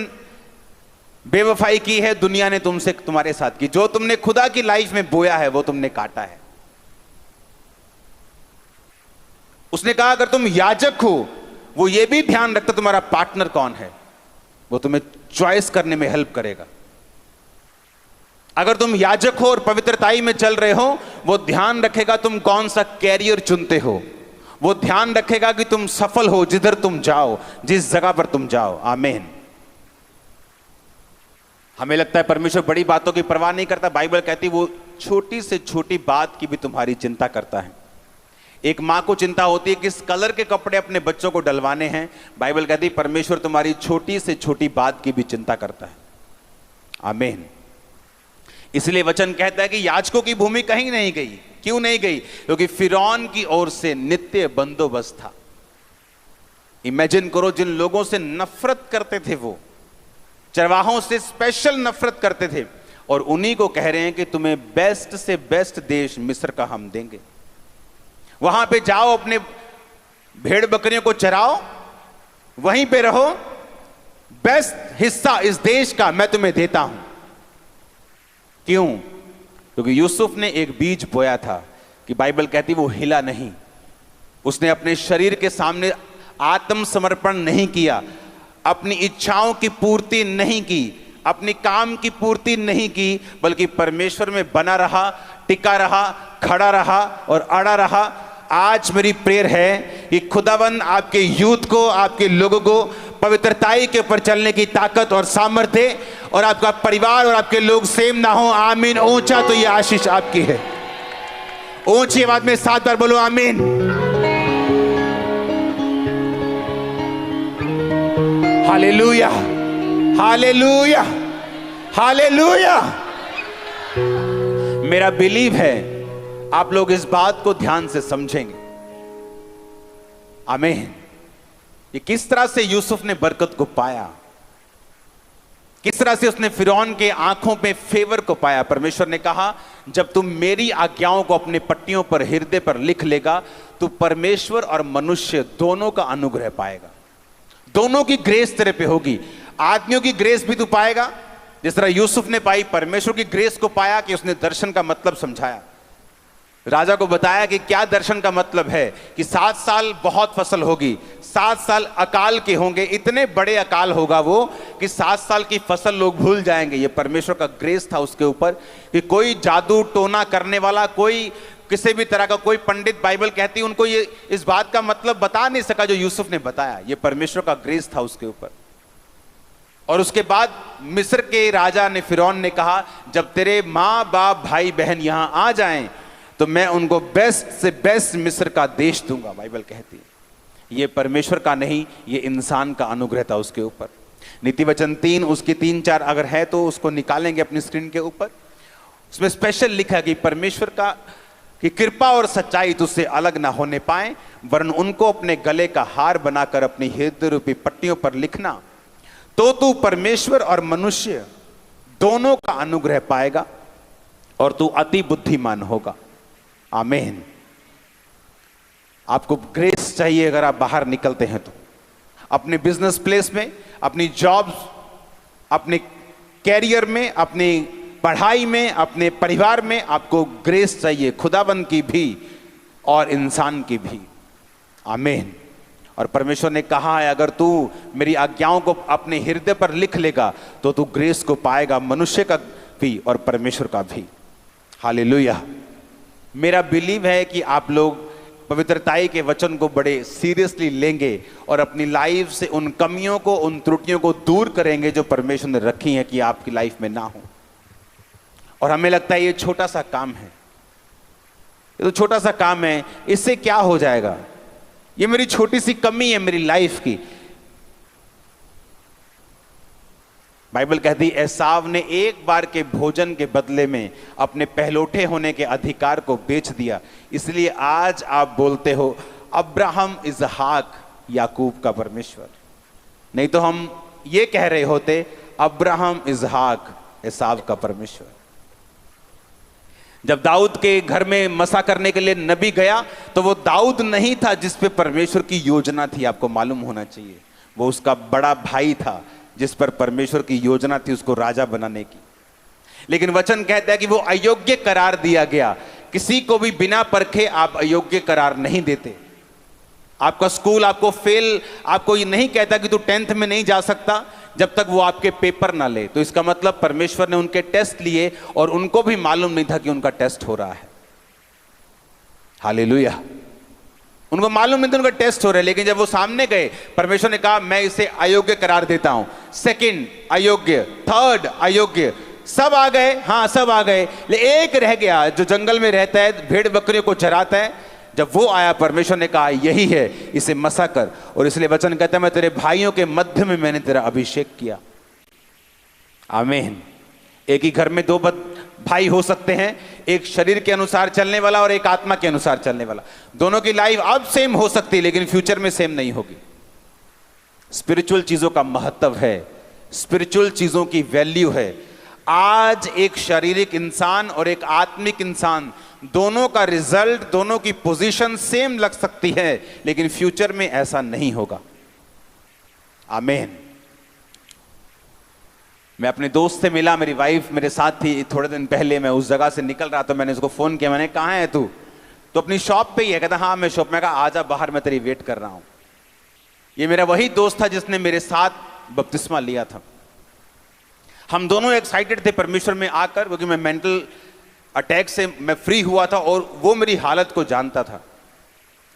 Speaker 1: बेवफाई की है, दुनिया ने तुमसे, तुम्हारे साथ की। जो तुमने खुदा की लाइफ में बोया है वो तुमने काटा है। उसने कहा अगर तुम याजक हो, वो ये भी ध्यान रखता तुम्हारा पार्टनर कौन है, वो तुम्हें चॉइस करने में हेल्प करेगा। अगर तुम याजक हो और पवित्रताई में चल रहे हो, वो ध्यान रखेगा तुम कौन सा कैरियर चुनते हो। वो ध्यान रखेगा कि तुम सफल हो जिधर तुम जाओ, जिस जगह पर तुम जाओ। आमीन। हमें लगता है परमेश्वर बड़ी बातों की परवाह नहीं करता। बाइबल कहती वो छोटी से छोटी बात की भी तुम्हारी चिंता करता है। एक मां को चिंता होती है किस कलर के कपड़े अपने बच्चों को डलवाने हैं। बाइबल कहती परमेश्वर तुम्हारी छोटी से छोटी बात की भी चिंता करता है। आमीन। इसलिए वचन कहता है कि याजकों की भूमि कहीं नहीं गई। क्यों नहीं गई? क्योंकि फिरौन की ओर से नित्य बंदोबस्त था। इमेजिन करो, जिन लोगों से नफरत करते थे, वो चरवाहों से स्पेशल नफरत करते थे, और उन्हीं को कह रहे हैं कि तुम्हें बेस्ट से बेस्ट देश मिस्र का हम देंगे। वहां पे जाओ, अपने भेड़ बकरियों को चराओ, वहीं पे रहो, बेस्ट हिस्सा इस देश का मैं तुम्हें देता हूं। क्यों? क्योंकि यूसुफ ने एक बीज बोया था कि बाइबल कहती वो हिला नहीं। उसने अपने शरीर के सामने आत्मसमर्पण नहीं किया, अपनी इच्छाओं की पूर्ति नहीं की, अपनी काम की पूर्ति नहीं की, बल्कि परमेश्वर में बना रहा, टिका रहा, खड़ा रहा और अड़ा रहा। आज मेरी प्रेयर है कि खुदावन आपके यूथ को, आपके लोगों को पवित्रताई के ऊपर चलने की ताकत और सामर्थ्य दे, और आपका परिवार और आपके लोग सेम ना हो। आमीन। ऊंचा तो ये आशीष आपकी है। ऊंची आवाज में 7 बार बोलो आमीन। Hallelujah, hallelujah, hallelujah. मेरा बिलीव है आप लोग इस बात को ध्यान से समझेंगे। आमीन। ये किस तरह से यूसुफ ने बरकत को पाया, किस तरह से उसने फिरौन के आंखों में फेवर को पाया। परमेश्वर ने कहा जब तुम मेरी आज्ञाओं को अपने पट्टियों पर, हृदय पर लिख लेगा, तो परमेश्वर और मनुष्य दोनों का अनुग्रह पाएगा, दोनों की ग्रेस तेरे पे होगी। आदमियों की ग्रेस भी तू पाएगा, जिस तरह यूसुफ ने पाई। परमेश्वर की ग्रेस को पाया कि उसने दर्शन का मतलब समझाया, राजा को बताया कि क्या दर्शन का मतलब है, कि 7 साल बहुत फसल होगी, 7 साल अकाल के होंगे, इतने बड़े अकाल होगा वो कि 7 साल की फसल लोग भूल जाएंगे। ये परमेश्वर का ग्रेस था उसके ऊपर, कि कोई जादू टोना करने वाला, कोई किसी भी तरह का कोई पंडित, बाइबल कहती उनको ये इस बात का मतलब बता नहीं सका जो यूसुफ ने बताया। ये परमेश्वर का ग्रेस था उसके ऊपर। और उसके बाद मिस्र के राजा ने, फिरौन ने कहा जब तेरे माँ बाप भाई बहन यहां आ जाएं तो मैं उनको बेस्ट से बेस्ट मिस्र का देश दूंगा। बाइबल कहती है ये परमेश्वर का नहीं, ये इंसान का अनुग्रह था उसके ऊपर। नीति वचन 3 उसकी 3-4 अगर है तो उसको निकालेंगे अपनी स्क्रीन के ऊपर। उसमें स्पेशल लिखा कि परमेश्वर का कि कृपा और सच्चाई तुझसे अलग ना होने पाए, वरन उनको अपने गले का हार बनाकर अपनी हृदय रूपी पट्टियों पर लिखना, तो तू परमेश्वर और मनुष्य दोनों का अनुग्रह पाएगा और तू अति बुद्धिमान होगा। आमीन। आपको ग्रेस चाहिए अगर आप बाहर निकलते हैं तो, अपने बिजनेस प्लेस में, अपनी जॉब, अपने कैरियर में, अपनी पढ़ाई में, अपने परिवार में आपको ग्रेस चाहिए, खुदाबंद की भी और इंसान की भी। आमीन। और परमेश्वर ने कहा है अगर तू मेरी आज्ञाओं को अपने हृदय पर लिख लेगा तो तू ग्रेस को पाएगा, मनुष्य का भी और परमेश्वर का भी। हालेलुया। मेरा बिलीव है कि आप लोग पवित्रताई के वचन को बड़े सीरियसली लेंगे और अपनी लाइफ से उन कमियों को, उन त्रुटियों को दूर करेंगे जो परमेश्वर ने रखी हैं कि आपकी लाइफ में ना हो। और हमें लगता है ये छोटा सा काम है, ये तो छोटा सा काम है, इससे क्या हो जाएगा, ये मेरी छोटी सी कमी है मेरी लाइफ की। बाइबल कहती है एसाव ने एक बार के भोजन के बदले में अपने पहलौठे होने के अधिकार को बेच दिया, इसलिए आज आप बोलते हो अब्राहम इसहाक याकूब का परमेश्वर। नहीं तो हम ये कह रहे होते अब्राहम इसहाक एसाव का परमेश्वर। जब दाऊद के घर में मसा करने के लिए नबी गया तो वो दाऊद नहीं था जिस पे परमेश्वर की योजना थी, आपको मालूम होना चाहिए। वो उसका बड़ा भाई था जिस पर परमेश्वर की योजना थी उसको राजा बनाने की। लेकिन वचन कहता है कि वो अयोग्य करार दिया गया। किसी को भी बिना परखे आप अयोग्य करार नहीं देते। आपका स्कूल आपको फेल, आपको ये नहीं कहता कि तू 10th में नहीं जा सकता जब तक वो आपके पेपर ना ले। तो इसका मतलब परमेश्वर ने उनके टेस्ट लिए और उनको भी मालूम नहीं था कि उनका टेस्ट हो रहा है। हालेलुया। उनको मालूम नहीं था उनका टेस्ट हो रहा है, लेकिन जब वो सामने गए परमेश्वर ने कहा मैं इसे अयोग्य करार देता हूं। 2nd अयोग्य, 3rd अयोग्य, सब आ गए, हाँ सब आ गए, लेकिन एक रह गया जो जंगल में रहता है, भेड़ बकरियों को चराता है। जब वो आया परमेश्वर ने कहा यही है, इसे मसा कर। और इसलिए वचन कहता है मैं तेरे भाइयों के मध्य में मैंने तेरा अभिषेक किया। आमीन। एक ही घर में 2 भाई हो सकते हैं, एक शरीर के अनुसार चलने वाला और एक आत्मा के अनुसार चलने वाला। दोनों की लाइफ अब सेम हो सकती है लेकिन फ्यूचर में सेम नहीं होगी। स्पिरिचुअल चीजों का महत्व है, स्पिरिचुअल चीजों की वैल्यू है। आज एक शारीरिक इंसान और एक आत्मिक इंसान, दोनों का रिजल्ट, दोनों की पोजीशन सेम लग सकती है लेकिन फ्यूचर में ऐसा नहीं होगा। आमीन। मैं अपने दोस्त से मिला, मेरी वाइफ मेरे साथ थी थोड़े दिन पहले, मैं उस जगह से निकल रहा था, मैंने उसको फोन किया, मैंने कहाँ है तू? तो अपनी शॉप पे ही है। कहता हाँ मैं शॉप में। कहा आजा बाहर, मैं तेरी वेट कर रहा हूं। ये मेरा वही दोस्त था जिसने मेरे साथ बपतिस्मा लिया था। हम दोनों एक्साइटेड थे परमेश्वर में आकर, क्योंकि मैं मेंटल अटैक से मैं फ्री हुआ था और वो मेरी हालत को जानता था।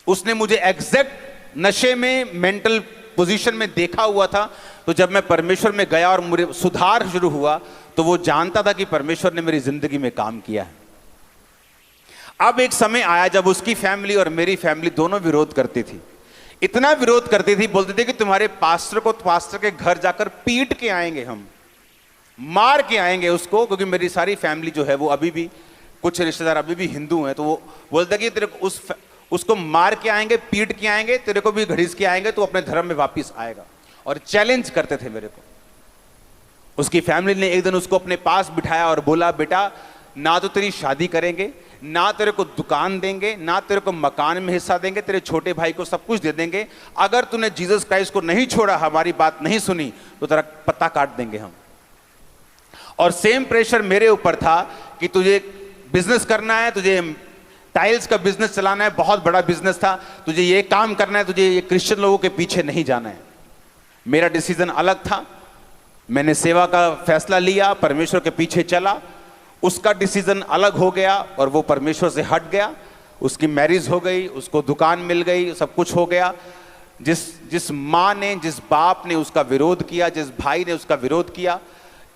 Speaker 1: उसने मुझे एग्जैक्ट नशे में, मेंटल पोजीशन में देखा हुआ था। तो जब मैं परमेश्वर में गया और मुझे सुधार शुरू हुआ तो वो जानता था कि परमेश्वर ने मेरी जिंदगी में काम किया है। अब एक समय आया जब उसकी फैमिली और मेरी फैमिली दोनों विरोध करती थी। इतना विरोध करती थी, बोलते थे कि तुम्हारे पास्टर को पास्टर के घर जाकर पीट के आएंगे हम। मार के आएंगे उसको, क्योंकि मेरी सारी फैमिली जो है वो अभी भी, कुछ रिश्तेदार अभी भी हिंदू हैं, तो वो बोलता कि तेरे को उसको मार के आएंगे, पीट के आएंगे, तेरे को भी घड़ीस के आएंगे, तो अपने धर्म में वापस आएगा। और चैलेंज करते थे मेरे को। उसकी फैमिली ने एक दिन उसको अपने पास बिठाया और बोला, बेटा ना तो तेरी शादी करेंगे, ना तेरे को दुकान देंगे, ना तेरे को मकान में हिस्सा देंगे, तेरे छोटे भाई को सब कुछ दे देंगे, अगर तूने जीसस क्राइस्ट को नहीं छोड़ा, हमारी बात नहीं सुनी, तो तेरा पत्ता काट देंगे हम। और सेम प्रेशर मेरे ऊपर था कि तुझे बिजनेस करना है, तुझे टाइल्स का बिजनेस चलाना है, बहुत बड़ा बिजनेस था, तुझे ये काम करना है, तुझे ये क्रिश्चियन लोगों के पीछे नहीं जाना है। मेरा डिसीजन अलग था, मैंने सेवा का फैसला लिया, परमेश्वर के पीछे चला। उसका डिसीजन अलग हो गया और वो परमेश्वर से हट गया। उसकी मैरिज हो गई, उसको दुकान मिल गई, सब कुछ हो गया। जिस माँ ने, जिस बाप ने उसका विरोध किया, जिस भाई ने उसका विरोध किया,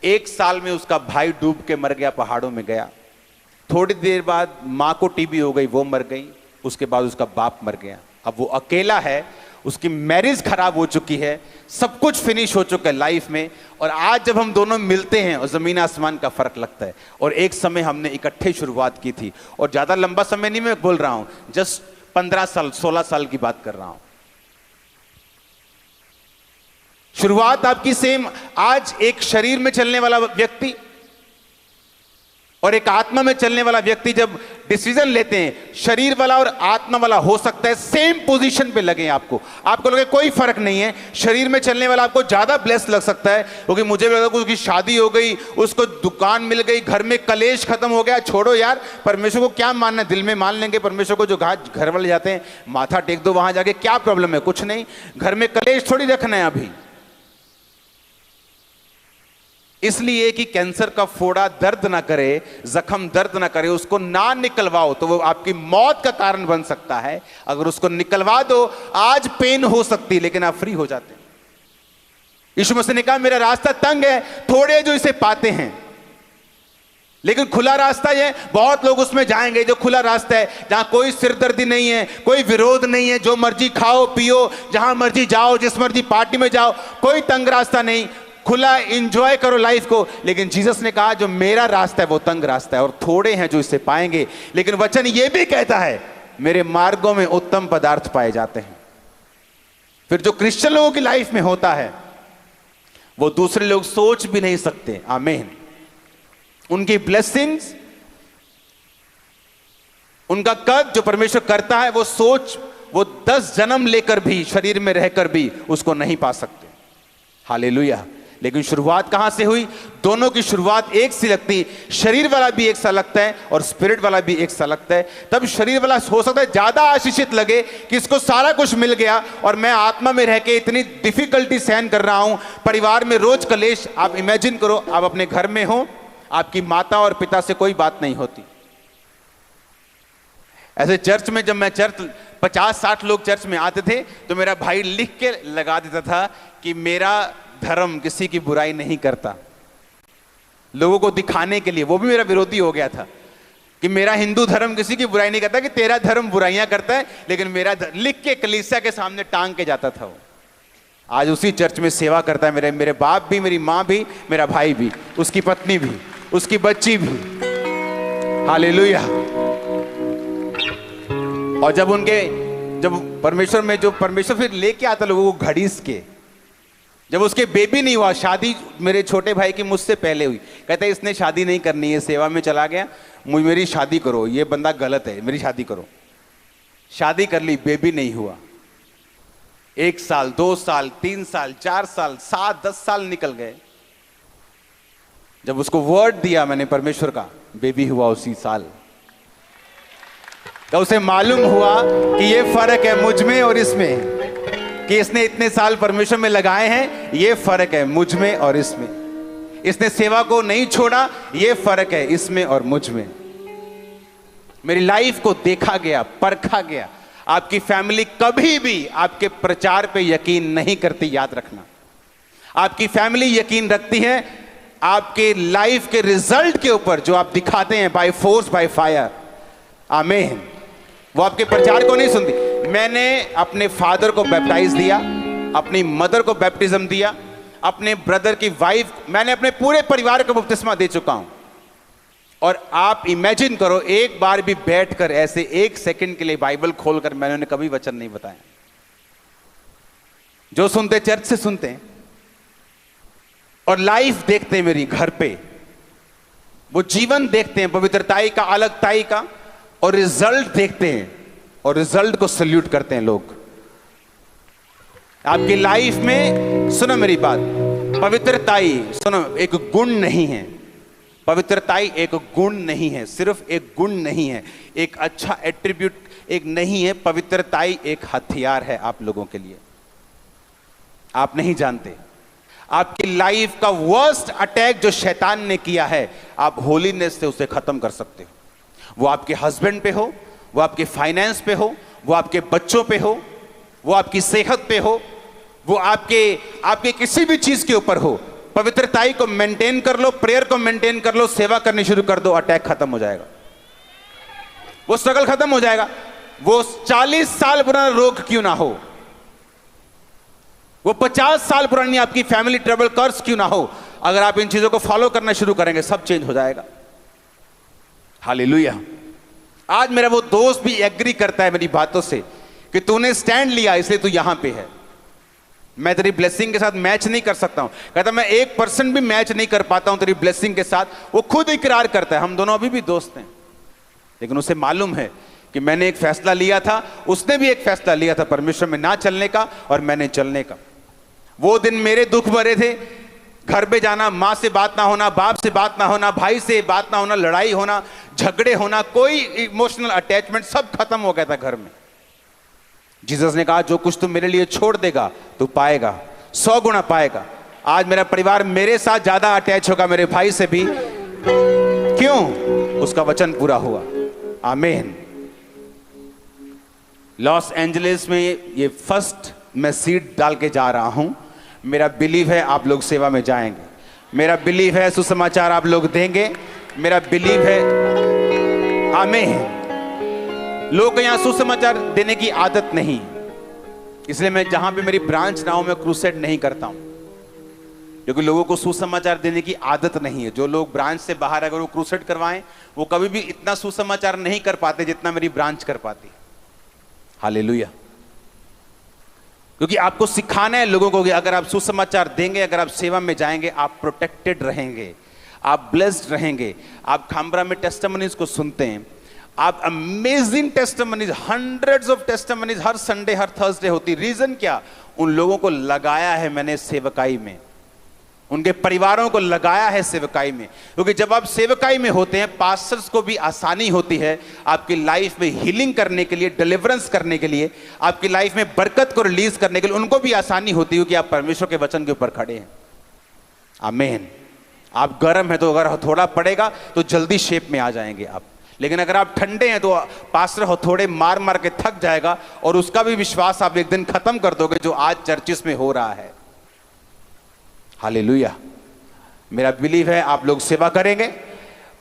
Speaker 1: 1 साल में उसका भाई डूब के मर गया, पहाड़ों में गया। थोड़ी देर बाद माँ को टीबी हो गई, वो मर गई। उसके बाद उसका बाप मर गया। अब वो अकेला है, उसकी मैरिज खराब हो चुकी है, सब कुछ फिनिश हो चुका है लाइफ में। और आज जब हम दोनों मिलते हैं और जमीन आसमान का फर्क लगता है। और एक समय हमने इकट्ठे शुरुआत की थी, और ज्यादा लंबा समय नहीं मैं बोल रहा हूं, जस्ट 15 साल 16 साल की बात कर रहा हूं। शुरुआत आपकी सेम। आज एक शरीर में चलने वाला व्यक्ति और एक आत्मा में चलने वाला व्यक्ति जब डिसीजन लेते हैं, शरीर वाला और आत्मा वाला हो सकता है सेम पोजीशन पे लगे आपको लगे कोई फर्क नहीं है। शरीर में चलने वाला आपको ज्यादा ब्लेस लग सकता है, क्योंकि मुझे भी लगा कि उसकी शादी हो गई, उसको दुकान मिल गई, घर में कलेश खत्म हो गया। छोड़ो यार, परमेश्वर को क्या मानना, दिल में मान लेंगे परमेश्वर को। जो घर वाले जाते हैं, माथा टेक दो वहां जाके, क्या प्रॉब्लम है, कुछ नहीं। घर में कलेश थोड़ी रखना है अभी। इसलिए कि कैंसर का फोड़ा दर्द ना करे, जख्म दर्द ना करे, उसको ना निकलवाओ तो वो आपकी मौत का कारण बन सकता है। अगर उसको निकलवा दो, आज पेन हो सकती है लेकिन आप फ्री हो जाते हैं। यीशु मसीह ने कहा, मेरा रास्ता तंग है, थोड़े जो इसे पाते हैं, लेकिन खुला रास्ता है, बहुत लोग उसमें जाएंगे। जो खुला रास्ता है, जहां कोई सिरदर्दी नहीं है, कोई विरोध नहीं है, जो मर्जी खाओ पियो, जहां मर्जी जाओ, जिस मर्जी पार्टी में जाओ, कोई तंग रास्ता नहीं, खुला एंजॉय करो लाइफ को। लेकिन जीसस ने कहा, जो मेरा रास्ता है वो तंग रास्ता है, और थोड़े हैं जो इसे पाएंगे। लेकिन वचन ये भी कहता है, मेरे मार्गों में उत्तम पदार्थ पाए जाते हैं। फिर जो क्रिश्चियन लोगों की लाइफ में होता है, वो दूसरे लोग सोच भी नहीं सकते। आमीन। उनकी ब्लेसिंग्स, उनका कद जो परमेश्वर करता है, वो 10 जन्म लेकर भी, शरीर में रहकर भी उसको नहीं पा सकते। हालेलुया। लेकिन शुरुआत कहां से हुई? दोनों की शुरुआत एक सी लगती, शरीर वाला भी एक सा लगता है और स्पिरिट वाला भी एक सा लगता है। तब शरीर वाला हो सकता है ज्यादा आशीषित लगे कि इसको सारा कुछ मिल गया, और मैं आत्मा में रह के इतनी डिफिकल्टी सहन कर रहा हूं, परिवार में रोज कलेश। आप इमेजिन करो, आप अपने घर में हो, आपकी माता और पिता से कोई बात नहीं होती। ऐसे चर्च में, जब मैं 50-60 लोग चर्च में आते थे, तो मेरा भाई लिख के लगा देता था कि मेरा धर्म किसी की बुराई नहीं करता, लोगों को दिखाने के लिए। वो भी मेरा विरोधी हो गया था कि मेरा हिंदू धर्म किसी की बुराई नहीं करता, कि तेरा धर्म बुराइयां करता है, लेकिन मेरा लिख के कलीसिया के सामने टांग के जाता था वो। आज उसी चर्च में सेवा करता है। मेरे बाप भी, मेरी माँ भी, मेरा भाई भी, उसकी पत्नी भी, उसकी बच्ची भी। हालेलुया। और जब परमेश्वर में, जो परमेश्वर फिर लेके आता लोगों को घड़ीस के, जब उसके बेबी नहीं हुआ, शादी मेरे छोटे भाई की मुझसे पहले हुई, कहता है इसने शादी नहीं करनी है, सेवा में चला गया, मेरी शादी करो, ये बंदा गलत है, मेरी शादी करो। शादी कर ली, बेबी नहीं हुआ। 1 साल, 2 साल, 3 साल, 4 साल, 7, 10 साल निकल गए। जब उसको वर्ड दिया मैंने परमेश्वर का, बेबी हुआ उसी साल। तो उसे मालूम हुआ कि ये फर्क है मुझ में और इसमें, कि इसने इतने साल परमेश्वर में लगाए हैं, ये फर्क है मुझ में और इसमें। इसने सेवा को नहीं छोड़ा, ये फर्क है इसमें और मुझ में। मेरी लाइफ को देखा गया, परखा गया। आपकी फैमिली कभी भी आपके प्रचार पे यकीन नहीं करती, याद रखना। आपकी फैमिली यकीन रखती है आपके लाइफ के रिजल्ट के ऊपर, जो आप दिखाते हैं बाय फोर्स बाय फायर। आमीन। वो आपके प्रचार को नहीं सुनती। मैंने अपने फादर को बैप्टाइज दिया, अपनी मदर को बैप्टिज्म दिया, अपने ब्रदर की वाइफ, मैंने अपने पूरे परिवार को बपतिस्मा दे चुका हूं। और आप इमेजिन करो, एक बार भी बैठकर ऐसे एक सेकंड के लिए बाइबल खोलकर मैंने उन्हें कभी वचन नहीं बताया। जो सुनते चर्च से सुनते हैं और लाइफ देखते हैं मेरी घर पे, वो जीवन देखते हैं पवित्रताई का, अलगताई का, और रिजल्ट देखते हैं और रिजल्ट को सल्यूट करते हैं लोग। आपकी लाइफ में सुनो मेरी बात, पवित्रताई सुनो एक गुण नहीं है। पवित्रताई एक गुण नहीं है, सिर्फ एक गुण नहीं है, एक अच्छा एट्रीब्यूट एक नहीं है। पवित्रताई एक हथियार है आप लोगों के लिए। आप नहीं जानते, आपकी लाइफ का वर्स्ट अटैक जो शैतान ने किया है, आप होलीनेस से उसे खत्म कर सकते हो। वो आपके हस्बैंड पे हो, वो आपके फाइनेंस पे हो, वो आपके बच्चों पे हो, वो आपकी सेहत पे हो, वो आपके किसी भी चीज के ऊपर हो। पवित्रताई को मेंटेन कर लो, प्रेयर को मेंटेन कर लो, सेवा करनी शुरू कर दो, अटैक खत्म हो जाएगा, वो स्ट्रगल खत्म हो जाएगा। वो 40 साल पुराना रोग क्यों ना हो, वो 50 साल पुरानी आपकी फैमिली ट्रबल कर्स क्यों ना हो, अगर आप इन चीजों को फॉलो करना शुरू करेंगे, सब चेंज हो जाएगा। हालेलुया। आज मेरा वो दोस्त भी एग्री करता है मेरी बातों से कि तूने स्टैंड लिया इसलिए तू यहां पे है। मैं तेरी ब्लेसिंग के साथ मैच नहीं कर सकता हूं। कहता मैं 1% भी मैच नहीं कर पाता हूं तेरी ब्लेसिंग के साथ। वो खुद इकरार करता है। हम दोनों अभी भी दोस्त हैं, लेकिन उसे मालूम है कि मैंने एक फैसला लिया था, उसने भी एक फैसला लिया था परमेश्वर में ना चलने का, और मैंने चलने का। वो दिन मेरे दुख भरे थे, घर पे जाना, माँ से बात ना होना, बाप से बात ना होना, भाई से बात ना होना, लड़ाई होना, झगड़े होना, कोई इमोशनल अटैचमेंट सब खत्म हो गया था घर में। जीसस ने कहा जो कुछ तू मेरे लिए छोड़ देगा तू पाएगा, 100 गुना पाएगा। आज मेरा परिवार मेरे साथ ज्यादा अटैच होगा, मेरे भाई से भी। क्यों? उसका वचन पूरा हुआ। आमीन। लॉस एंजलिस में ये फर्स्ट मैं सीड डाल के जा रहा हूं। मेरा बिलीव है आप लोग सेवा में जाएंगे, मेरा बिलीव है सुसमाचार आप लोग देंगे, मेरा बिलीव है। आमीन। लोगों को यहां सुसमाचार देने की आदत नहीं, इसलिए मैं जहां पे मेरी ब्रांच ना हो मैं क्रूसेड नहीं करता हूं, क्योंकि लोगों को सुसमाचार देने की आदत नहीं है। जो लोग ब्रांच से बाहर अगर वो क्रूसेड करवाएं, वो कभी भी इतना सुसमाचार नहीं कर पाते जितना मेरी ब्रांच कर पाती। हालेलुया। क्योंकि आपको सिखाना है लोगों को कि अगर आप सुसमाचार देंगे, अगर आप सेवा में जाएंगे, आप प्रोटेक्टेड रहेंगे, आप ब्लेस्ड रहेंगे। आप खामबरा में टेस्टिमनीज को सुनते हैं, आप amazing testimonies, hundreds of testimonies her Sunday her Thursday होती। रीजन क्या? उन लोगों को लगाया है मैंने सेवकाई में, उनके परिवारों को लगाया है सेवकाई में। क्योंकि जब आप सेवकाई में होते हैं, पास्टर्स को भी आसानी होती है आपकी लाइफ में हीलिंग करने के लिए, डिलीवरेंस करने के लिए, आपकी लाइफ में बरकत को रिलीज करने के लिए उनको भी आसानी होती है कि आप परमेश्वर के वचन के ऊपर खड़े हैं। आमीन। आप गर्म है तो अगर थोड़ा पड़ेगा तो जल्दी शेप में आ जाएंगे आप, लेकिन अगर आप ठंडे हैं तो पास्टर हथौड़े मार मार के थक जाएगा, और उसका भी विश्वास आप एक दिन खत्म कर दोगे, जो आज चर्चिस में हो रहा है। हालेलुया। मेरा बिलीव है आप लोग सेवा करेंगे,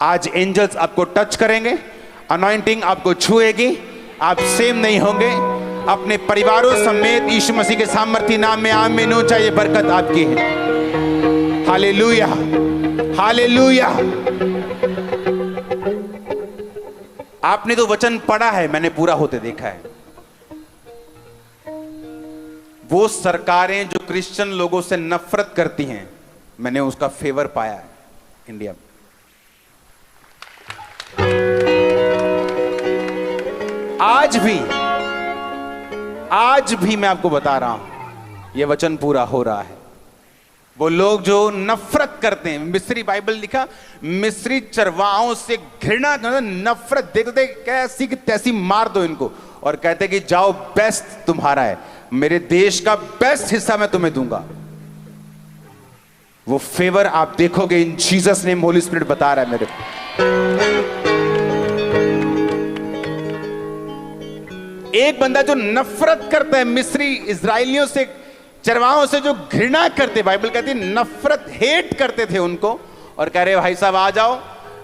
Speaker 1: आज एंजल्स आपको टच करेंगे, अनॉइंटिंग आपको छुएगी, आप सेम नहीं होंगे। अपने परिवारों समेत यीशु मसीह के सामर्थी नाम में आमीन हो। चाहिए बरकत आपकी है। Hallelujah, hallelujah. आपने तो वचन पढ़ा है, मैंने पूरा होते देखा है। वो सरकारें जो क्रिश्चियन लोगों से नफरत करती हैं, मैंने उसका फेवर पाया है इंडिया में। आज भी मैं आपको बता रहा हूं, यह वचन पूरा हो रहा है। वो लोग जो नफरत करते हैं, मिस्री बाइबल लिखा, मिस्री चरवाहों से घृणा, नफरत, देखते कैसी कि तैसी मार दो इनको, और कहते कि जाओ बेस्ट तुम्हारा है, मेरे देश का बेस्ट हिस्सा मैं तुम्हें दूंगा। वो फेवर आप देखोगे इन जीसस नेम। होली स्पिरिट बता रहा है मेरे को। एक बंदा जो नफरत करता है मिस्री इजराइलियों से, चरवाहों से जो घृणा करते, बाइबल कहती है नफरत, हेट करते थे उनको, और कह रहे भाई साहब आ जाओ,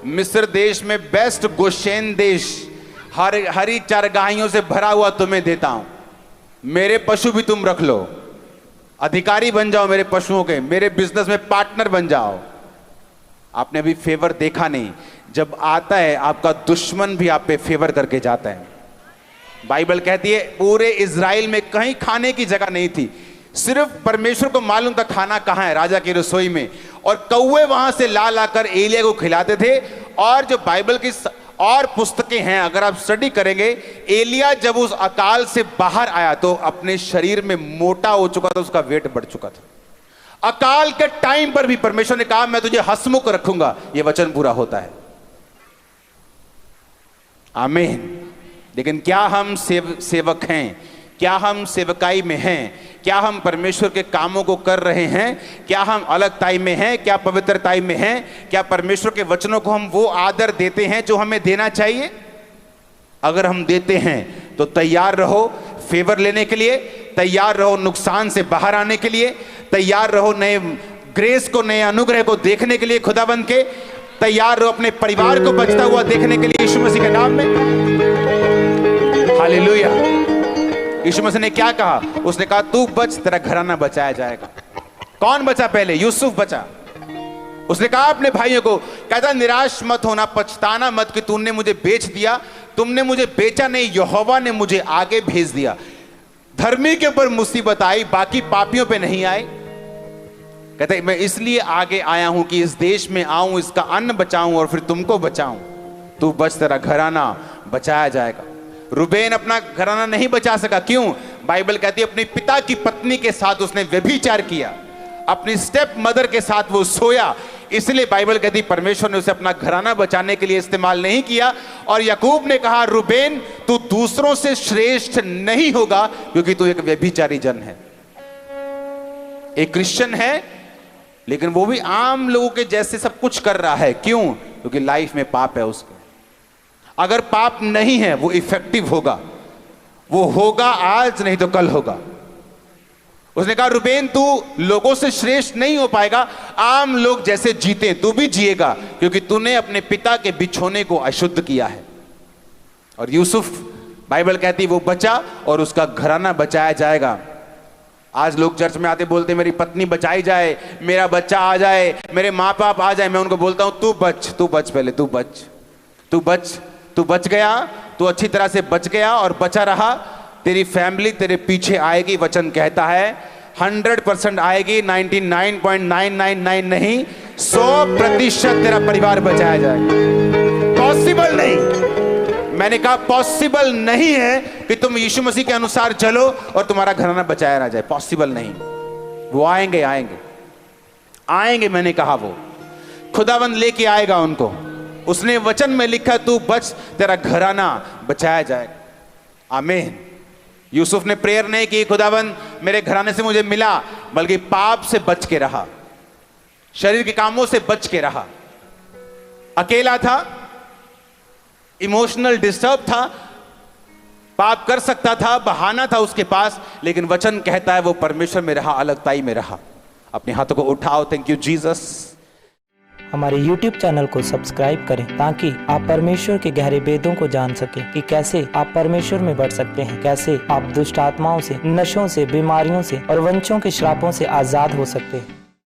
Speaker 1: मिस्र देश में बेस्ट गोशेन देश, हरी चरगाहियों से भरा हुआ तुम्हें देता हूं, मेरे पशु भी तुम रख लो। अधिकारी बन जाओ मेरे पशुओं के, मेरे बिजनेस में पार्टनर बन जाओ। आपने अभी फेवर देखा नहीं, जब आता है आपका दुश्मन भी आप पे फेवर करके जाता है। बाइबल कहती है पूरे इज़राइल में कहीं खाने की जगह नहीं थी, सिर्फ परमेश्वर को मालूम था खाना कहां है, राजा की रसोई में, और कौवे वहां से ला लाकर एलिया को खिलाते थे। और जो बाइबल की और पुस्तकें हैं अगर आप स्टडी करेंगे, एलिया जब उस अकाल से बाहर आया तो अपने शरीर में मोटा हो चुका था, उसका वेट बढ़ चुका था। अकाल के टाइम पर भी परमेश्वर ने कहा मैं तुझे हंसमुख रखूंगा, यह वचन पूरा होता है। आमीन। लेकिन क्या हम सेवक हैं? क्या हम सेवकाई में हैं? क्या हम परमेश्वर के कामों को कर रहे हैं? क्या हम अलगताई में हैं? क्या पवित्रताई में हैं? क्या परमेश्वर के वचनों को हम वो आदर देते हैं जो हमें देना चाहिए? अगर हम देते हैं तो तैयार रहो फेवर लेने के लिए, तैयार रहो नुकसान से बाहर आने के लिए, तैयार रहो नए ग्रेस को, नए अनुग्रह को देखने के लिए खुदाबंद के, तैयार रहो अपने परिवार को बचता हुआ देखने के लिए यीशु मसीह के नाम में। हालेलुया। यीशु मसीह ने क्या कहा? उसने कहा तू बच, तेरा घराना बचाया जाएगा। कौन बचा? पहले यूसुफ बचा। उसने कहा अपने भाइयों को, कहता निराश मत होना, पछताना मत कि तूने मुझे बेच दिया। तुमने मुझे बेचा नहीं, यहोवा ने मुझे आगे भेज दिया। धर्मी के ऊपर मुसीबत आई, बाकी पापियों पे नहीं आई। कहते मैं इसलिए आगे आया हूं कि इस देश में आऊं, इसका अन्न बचाऊं और फिर तुमको बचाऊं। तू बच, तेरा घराना बचाया जाएगा। रूबेन अपना घराना नहीं बचा सका, क्यों? बाइबल कहती है अपनी पिता की पत्नी के साथ उसने व्यभिचार किया, अपनी स्टेप मदर के साथ वो सोया, इसलिए बाइबल कहती परमेश्वर ने उसे अपना घराना बचाने के लिए इस्तेमाल नहीं किया। और याकूब ने कहा रूबेन तू दूसरों से श्रेष्ठ नहीं होगा क्योंकि तू एक व्यभिचारी जन है। एक क्रिश्चियन है लेकिन वो भी आम लोगों के जैसे सब कुछ कर रहा है, क्यों? क्योंकि लाइफ में पाप है उसके। अगर पाप नहीं है वो इफेक्टिव होगा, वो होगा आज नहीं तो कल होगा। उसने कहा रुबेन तू लोगों से श्रेष्ठ नहीं हो पाएगा, आम लोग जैसे जीते तू भी जिएगा क्योंकि तूने अपने पिता के बिछोने को अशुद्ध किया है। और यूसुफ बाइबल कहती वो बचा और उसका घराना बचाया जाएगा। आज लोग चर्च में आते बोलते मेरी पत्नी बचाई जाए, मेरा बच्चा आ जाए, मेरे माँ बाप आ जाए। मैं उनको बोलता हूं तू बच पहले, तू बच गया, तू अच्छी तरह से बच गया और बचा रहा, तेरी फैमिली तेरे पीछे आएगी। वचन कहता है 100% आएगी, 99.999 नहीं, 100% तेरा परिवार बचाया जाएगा। पॉसिबल नहीं, मैंने कहा पॉसिबल नहीं है कि तुम यीशु मसीह के अनुसार चलो और तुम्हारा घराना बचाया ना जाए, पॉसिबल नहीं। वो आएंगे, मैंने कहा वो खुदावंद लेके आएगा उनको। उसने वचन में लिखा तू बच, तेरा घराना बचाया जाएगा। आमीन। यूसुफ ने प्रेयर नहीं की खुदावंद मेरे घराने से मुझे मिला, बल्कि पाप से बच के रहा, शरीर के कामों से बच के रहा। अकेला था, इमोशनल डिस्टर्ब था, पाप कर सकता था, बहाना था उसके पास, लेकिन वचन कहता है वो परमेश्वर में रहा, अलगताई में रहा। अपने हाथों को उठाओ। Thank you Jesus.
Speaker 2: हमारे YouTube चैनल को सब्सक्राइब करें ताकि आप परमेश्वर के गहरे वेदों को जान सकें कि कैसे आप परमेश्वर में बढ़ सकते हैं, कैसे आप दुष्ट आत्माओं से, नशों से, बीमारियों से और वंशों के श्रापों से आजाद हो सकते हैं।